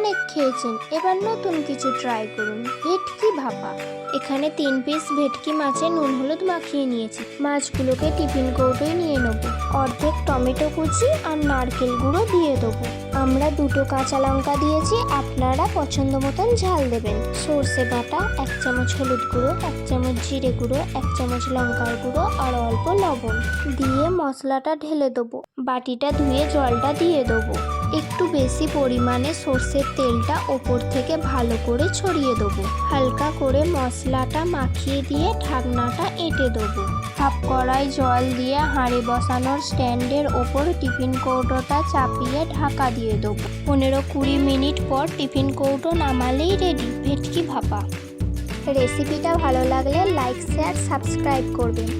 অনেক খেয়েছেন, এবার নতুন কিছু ট্রাই করুন, ভেটকি ভাপা। এখানে 3 পিস ভেটকি মাছে নুন হলুদ মাখিয়ে নিয়েছি। মাছগুলোকে টিফিন কৌটোয় নিয়ে নেব। অর্ধেক টমেটো কুচি আর নারকেল গুঁড়ো দিয়ে দেবো। আমরা 2টো কাঁচা লঙ্কা দিয়েছি, আপনারা পছন্দ মতন ঝাল দেবেন। সর্ষে বাটা 1 চামচ, হলুদ গুঁড়ো 1 চামচ, জিরে গুঁড়ো 1 চামচ, লঙ্কার গুঁড়ো আর অল্প লবণ দিয়ে মশলাটা ঢেলে দেবো। বাটিটা ধুয়ে জলটা দিয়ে দেবো। একটু বেশি পরিমাণে সর্ষের তেলটা ওপর থেকে ভালো করে ছড়িয়ে দেবো। হালকা করে মশলাটা মাখিয়ে দিয়ে ঢাকনাটা এঁটে দেবো। হাফ কড়াই জল দিয়ে হাঁড়ি বসানোর স্ট্যান্ডের ওপর টিফিন কৌটোটা চাপিয়ে ঢাকা দিয়ে দেবো। 15-20 মিনিট পর টিফিন কৌটো নামালেই রেডি ভেটকি ভাপা। রেসিপিটা ভালো লাগলে লাইক, শেয়ার, সাবস্ক্রাইব করবেন।